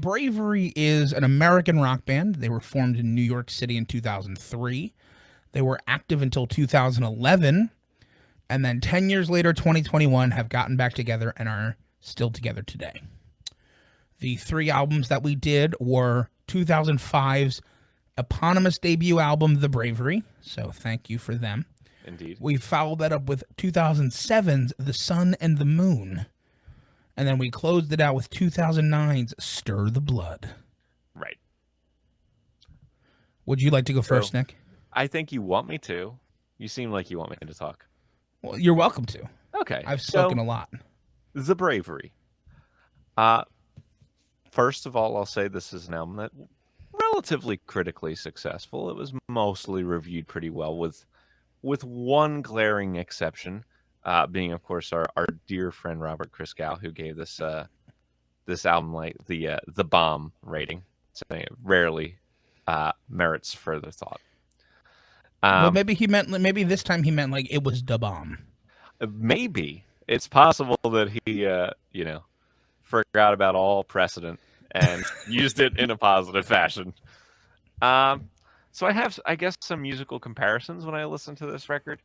Bravery is an American rock band. They were formed in New York City in 2003. They were active until 2011, and then 10 years later, 2021, have gotten back together and are still together today. The three albums that we did were 2005's eponymous debut album, The Bravery, so thank you for them. Indeed. We followed that up with 2007's The Sun and the Moon, and then we closed it out with 2009's Stir the Blood. Right. Would you like to go first, Nick? I think you want me to. You seem like you want me to talk. Well, you're welcome to. Okay. I've spoken a lot. The Bravery. First of all, I'll say this is an album that relatively critically successful. It was mostly reviewed pretty well, with one glaring exception, being, of course, our dear friend Robert Christgau, who gave this album like the bomb rating. Saying it rarely merits further thought. Well, maybe this time he meant like it was da bomb. Maybe it's possible that he forgot about all precedent and used it in a positive fashion. So I have, I guess, some musical comparisons when I listen to this record.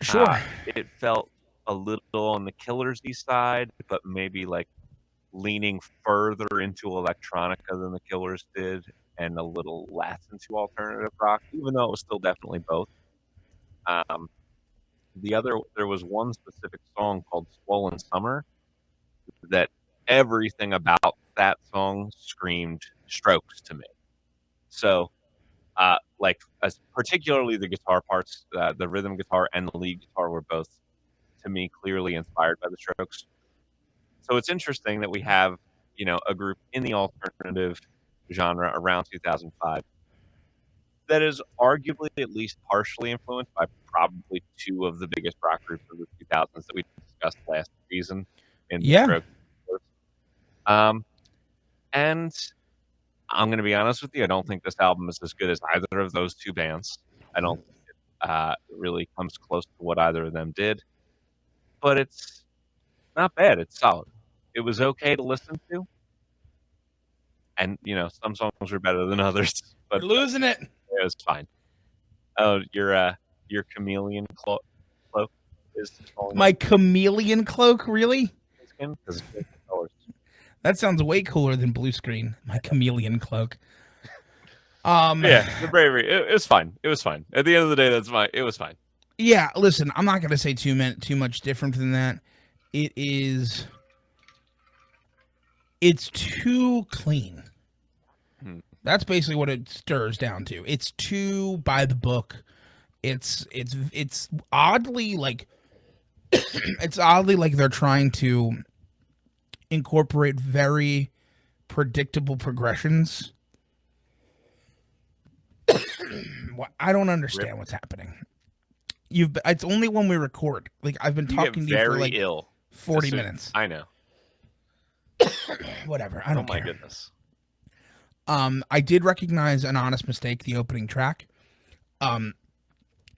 Sure. It felt a little on the Killers-y side, but maybe like leaning further into electronica than the Killers did, and a little less into alternative rock, even though it was still definitely both. There was one specific song called Swollen Summer that everything about that song screamed Strokes to me. So, particularly the guitar parts, the rhythm guitar and the lead guitar were both, to me, clearly inspired by the Strokes. So it's interesting that we have, a group in the alternative genre around 2005 that is arguably at least partially influenced by probably two of the biggest rock groups of the 2000s that we discussed last season in the Strokes. And I'm going to be honest with you, I don't think this album is as good as either of those two bands. I don't think it really comes close to what either of them did. But it's not bad. It's solid. It was okay to listen to. And, some songs were better than others. But you're losing it. It was fine. Oh, your chameleon cloak is my chameleon cloak, really? That sounds way cooler than blue screen. My chameleon cloak. Yeah, the Bravery. It was fine. It was fine. At the end of the day, that's fine. It was fine. Yeah, listen, I'm not going to say too much different than that. It's too clean. That's basically what it stirs down to. It's too by the book. It's oddly like they're trying to incorporate very predictable progressions. I don't understand what's happening. It's only when we record. Like I've been talking to you for like 40 minutes. I know. Whatever. I don't care. Oh my goodness. I did recognize An Honest Mistake, the opening track,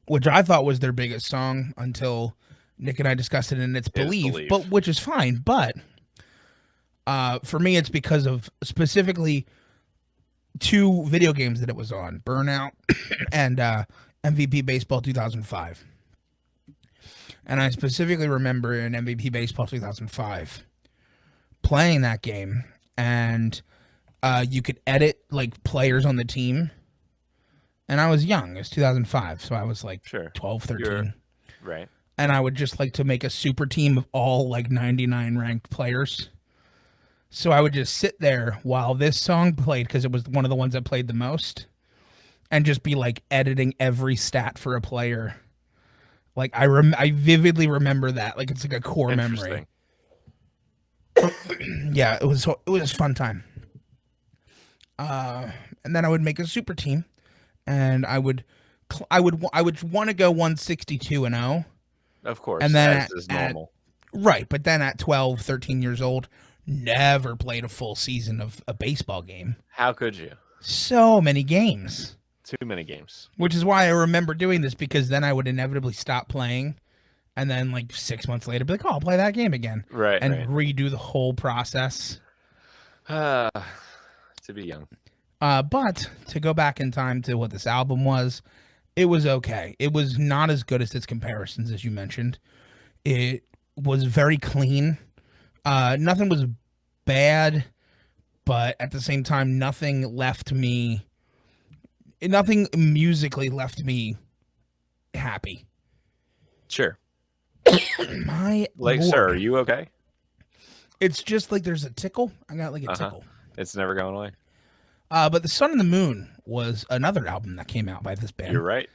which I thought was their biggest song until Nick and I discussed it, and it's Believe, but which is fine. But for me, it's because of specifically two video games that it was on, Burnout and MVP Baseball 2005. And I specifically remember in MVP Baseball 2005 playing that game, and you could edit like players on the team. And I was young. It was 2005, so I was like 12, 13. Right. And I would just like to make a super team of all like 99 ranked players. So I would just sit there while this song played, because it was one of the ones that played the most, and just be like editing every stat for a player. Like I vividly remember that. Like it's like a core memory. Yeah, it was a fun time. And then I would make a super team, and I would want to go 162-0. Of course, and then as is normal. Right, but then at 12, 13 years old, never played a full season of a baseball game. How could you? So many games. Too many games. Which is why I remember doing this, because then I would inevitably stop playing, and then like 6 months later be like, oh, I'll play that game again. Right. And redo the whole process. To be young. But to go back in time to what this album was, it was okay. It was not as good as its comparisons, as you mentioned. It was very clean. Nothing was bad, but at the same time, nothing musically left me happy. Sure. My Like, lord. sir, are you okay? It's just like there's a tickle. I got like a tickle. It's never going away. But The Sun and the Moon was another album that came out by this band. You're right.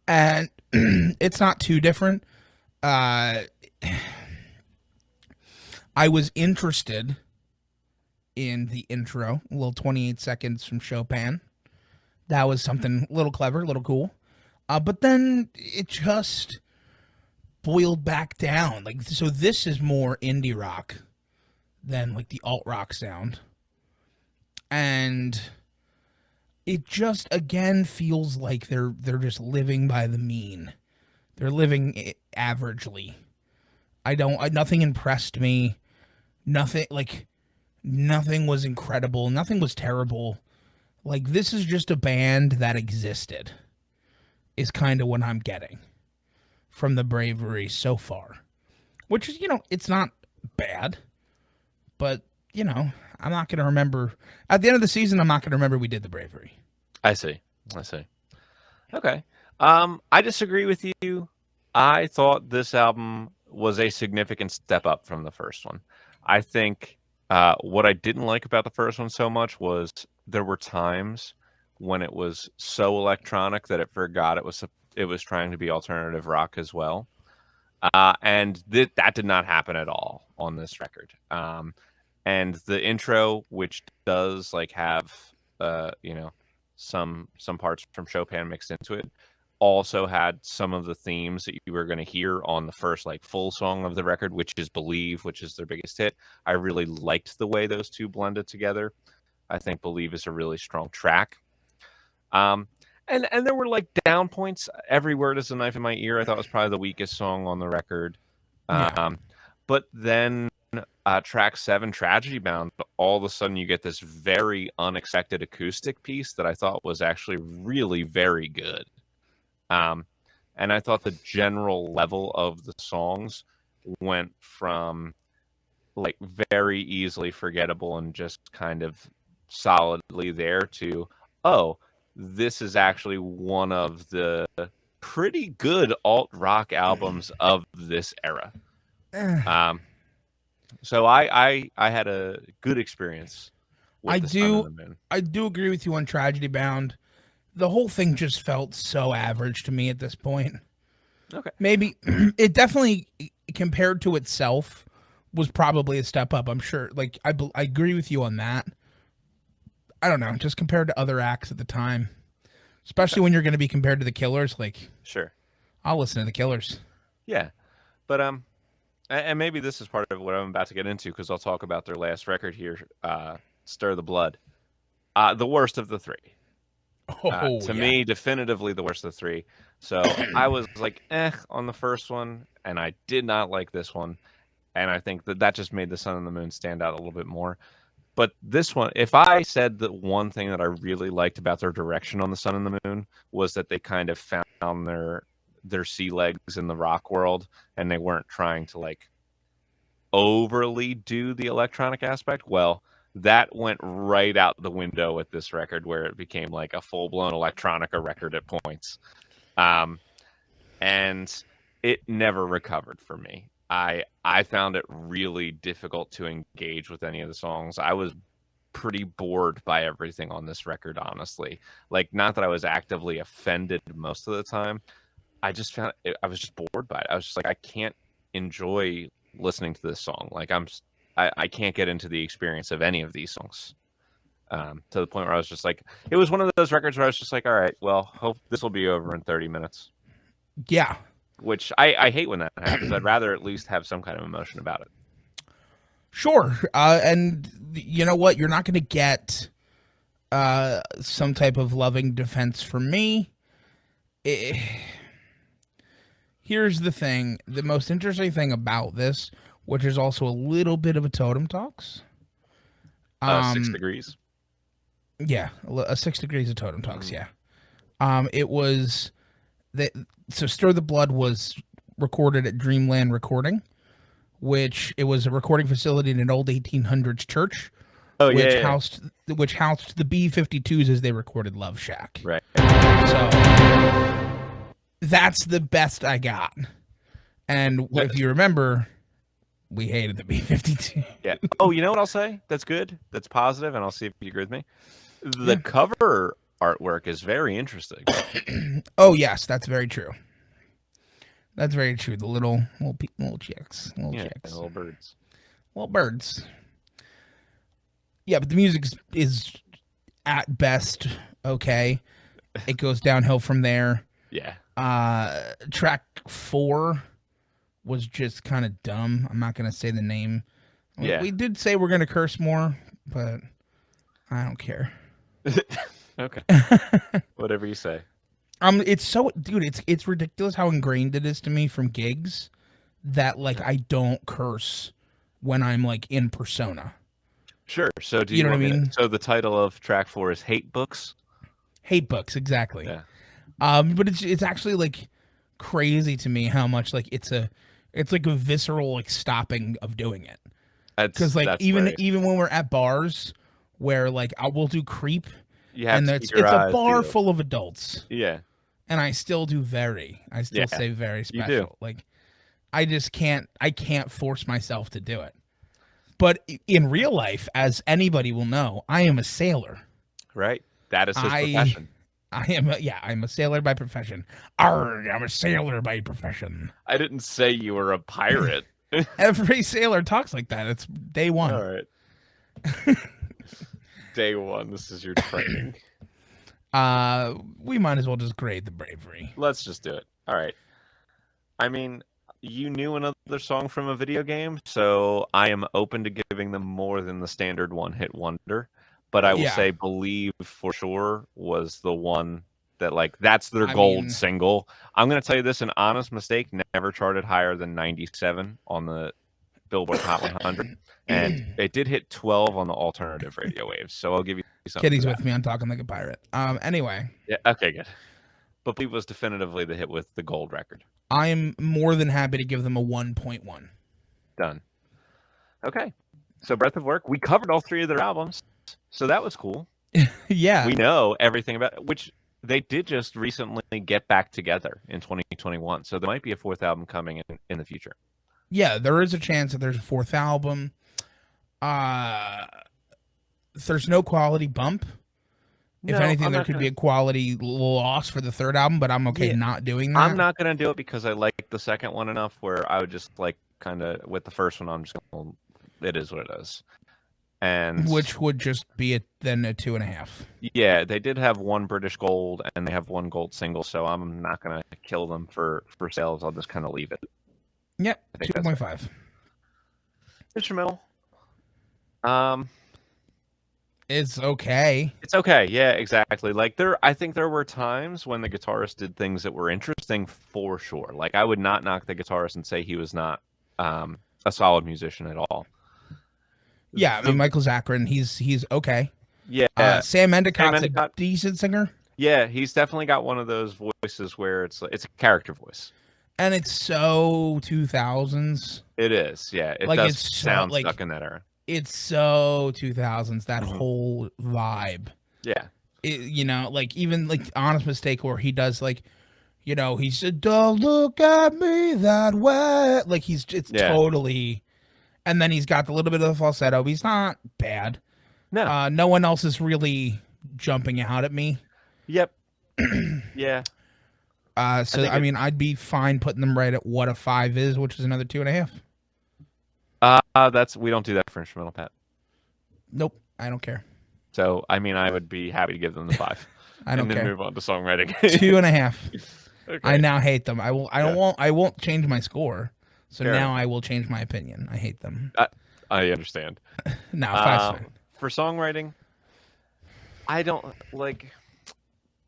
And it's not too different. I was interested in the intro, a little 28 seconds from Chopin. That was something a little clever, a little cool. But then it just boiled back down. Like, so this is more indie rock than like the alt rock sound. And it just again feels like they're just living by the mean. They're living averagely. Nothing impressed me. Nothing was incredible. Nothing was terrible. Like, this is just a band that existed. Is kind of what I'm getting from the Bravery so far. Which is, it's not bad. But, I'm not going to remember. At the end of the season, I'm not going to remember we did the Bravery. I see. Okay. I disagree with you. I thought this album was a significant step up from the first one. I think what I didn't like about the first one so much was there were times when it was so electronic that it forgot it was trying to be alternative rock as well. And that did not happen at all on this record. And the intro, which does like have some parts from Chopin mixed into it, also had some of the themes that you were going to hear on the first like full song of the record, which is Believe, which is their biggest hit. I really liked the way those two blended together. I think Believe is a really strong track. And there were like down points. Every Word is a Knife in My Ear, I thought was probably the weakest song on the record. Yeah. But then track 7, Tragedy Bound, all of a sudden you get this very unexpected acoustic piece that I thought was actually really very good. And I thought the general level of the songs went from like very easily forgettable and just kind of solidly there to, oh, this is actually one of the pretty good alt rock albums of this era. So I had a good experience with The Sun and the Moon. I do agree with you on Tragedy Bound. The whole thing just felt so average to me at this point. Okay. Maybe it definitely, compared to itself, was probably a step up. I'm sure. Like, I agree with you on that. I don't know, just compared to other acts at the time, especially when you're going to be compared to the Killers. Like, sure, I'll listen to the Killers. Yeah, but and maybe this is part of what I'm about to get into because I'll talk about their last record here, Stir the Blood, the worst of the three. To me, definitively the worst of the three. So I was like, on the first one, and I did not like this one. And I think that just made The Sun and the Moon stand out a little bit more. But this one, if I said that one thing that I really liked about their direction on The Sun and the Moon was that they kind of found their sea legs in the rock world, and they weren't trying to like overly do the electronic aspect, well, that went right out the window with this record where it became like a full-blown electronica record at points. And it never recovered for me. I found it really difficult to engage with any of the songs. I was pretty bored by everything on this record, honestly. Like, not that I was actively offended most of the time. I just found I was just bored by it. I was just like, I can't enjoy listening to this song. Like, I can't get into the experience of any of these songs. To the point where I was just like, it was one of those records where I was just like, all right, well, hope this will be over in 30 minutes. Yeah. Which I hate when that happens. I'd rather at least have some kind of emotion about it. Sure. And you know what? You're not going to get some type of loving defense from me. Here's the thing. The most interesting thing about this, which is also a little bit of a Totem Talks, 6 Degrees. Yeah, a 6 Degrees of TotemTalks. Yeah. It was so Stir the Blood was recorded at Dreamland Recording, which it was a recording facility in an old 1800s church, Oh which yeah. housed the B-52s as they recorded Love Shack. Right. So that's the best I got. And if you remember, we hated the B-52. Yeah. Oh, you know what I'll say? That's good. That's positive, and I'll see if you agree with me. The Yeah. cover artwork is very interesting. Oh yes, that's very true. That's very true. The little chicks, little birds, little birds. Yeah, but the music is at best okay. It goes downhill from there. Yeah. Track 4 was just kind of dumb. I'm not gonna say the name. Yeah. We did say we're gonna curse more, but I don't care. Okay. Whatever you say. It's so, dude, it's ridiculous how ingrained it is to me from gigs that like I don't curse when I'm like in persona. Sure. So do you know what I mean? So the title of track 4 is Hate Books? Hate Books, exactly. Yeah. But it's actually like crazy to me how much like it's like a visceral like stopping of doing it. Because like even when we're at bars where like we'll do Creep, and it's a bar full of adults. Yeah. And I still say very special. You do. Like I can't force myself to do it. But in real life, as anybody will know, I am a sailor. Right. That is his profession. I'm a sailor by profession. Arr, I'm a sailor by profession. I didn't say you were a pirate. Every sailor talks like that. It's day one. All right. Day one. This is your training. We might as well just grade the Bravery. Let's just do it. All right. I mean, you knew another song from a video game, so I am open to giving them more than the standard one-hit wonder. But I will say Believe for sure was the one that, like, that's their gold single. I'm going to tell you this, an honest mistake, never charted higher than 97 on the Billboard Hot 100. And it did hit 12 on the alternative radio waves. So I'll give you something. Kitty's with me. I'm talking like a pirate. Anyway. Yeah. Okay, good. But Believe was definitively the hit with the gold record. I am more than happy to give them a 1.1. Done. Okay. So Breath of Work, we covered all 3 of their albums. So that was cool. Yeah. We know everything about it, which they did just recently get back together in 2021. So there might be a 4th album coming in the future. Yeah, there is a chance that there's a 4th album. There's no quality bump. If anything, there could be a quality loss for the 3rd album, but I'm okay not doing that. I'm not going to do it because I like the 2nd one enough where I would just like kind of with the 1st one, I'm just going to, it is what it is. And which would just be then a 2.5. Yeah, they did have 1 British gold and they have 1 gold single, so I'm not going to kill them for sales. I'll just kind of leave it. Yep, 2.5. Instrumental. It's okay. It's okay. Yeah, exactly. Like I think there were times when the guitarist did things that were interesting for sure. Like I would not knock the guitarist and say he was not a solid musician at all. Yeah, I mean Michael Zachrin, he's okay. Yeah. Sam Endicott's a decent singer. Yeah, he's definitely got one of those voices where it's a character voice. And it's so 2000s. It is. Yeah, it does sound stuck in that era. It's so 2000s, that whole vibe. Yeah. Like even like Honest Mistake where he does like, he said, "Don't look at me that way." Like it's totally, and then he's got a little bit of the falsetto. But he's not bad. No. No one else is really jumping out at me. Yep. Yeah. So I mean, I'd be fine putting them right at what a 5 is, which is another 2.5. We don't do that for instrumental, Pat. Nope, I don't care. So I mean, I would be happy to give them the 5. I don't care. And then move on to songwriting. 2.5. Okay. I now hate them. I won't change my score. So now I will change my opinion. I hate them. I understand. No, 5's fine. For songwriting, I don't like.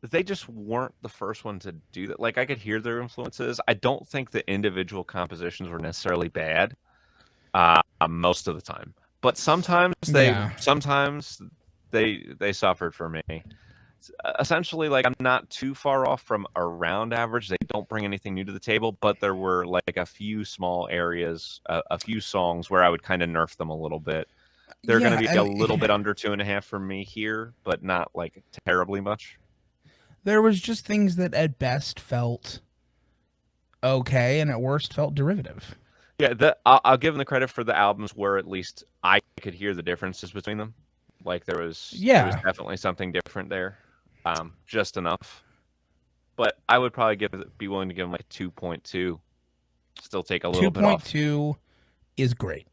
They just weren't the first one to do that. Like I could hear their influences. I don't think the individual compositions were necessarily bad. Most of the time, but sometimes Yeah. they suffered for me. Essentially, like, I'm not too far off from around average. They don't bring anything new to the table, but there were like a few small areas, a few songs where I would kind of nerf them a little bit. They're going Yeah, to be a and little bit under 2.5 for me here, but not like terribly much. there was just things that at best felt okay and at worst felt derivative. Yeah, I'll give them the credit for the albums where at least I could hear the differences between them. Like there was Yeah. definitely something different there, just enough. But I would probably be willing to give them like 2.2. Still take a little bit off. 2.2 is great.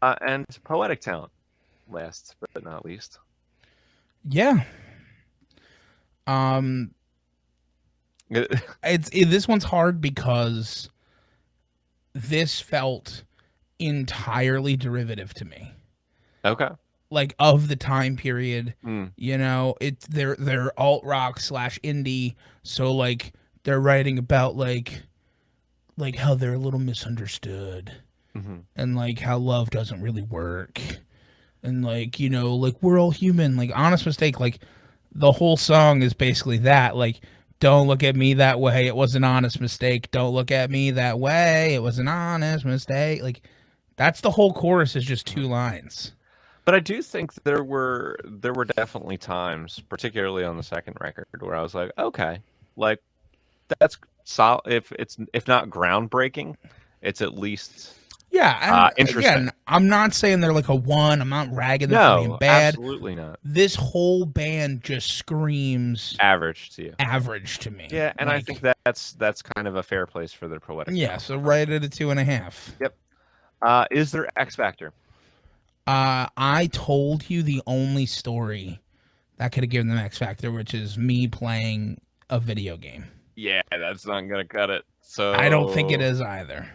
And poetic talent, last but not least. Yeah. This one's hard because this felt entirely derivative to me. Okay. Like of the time period, you know, they're alt rock / indie, so like they're writing about like how they're a little misunderstood, and like how love doesn't really work, and like, you know, like we're all human. Like Honest Mistake, like the whole song is basically that. Like, don't look at me that way. It was an honest mistake. Don't look at me that way. It was an honest mistake. Like, that's the whole chorus is just 2 lines. But I do think there were definitely times, particularly on the second record, where I was like, okay, like that's solid. If not groundbreaking, it's at least and interesting. Again, I'm not saying they're like a 1. I'm not ragging them for being bad. Absolutely not. This whole band just screams average to you. Average to me. Yeah, and like, I think that's kind of a fair place for their poetic. Yeah, so right at a 2.5. Yep. Is there X Factor? I told you the only story that could have given them X Factor, which is me playing a video game. Yeah, that's not gonna cut it. So I don't think it is either.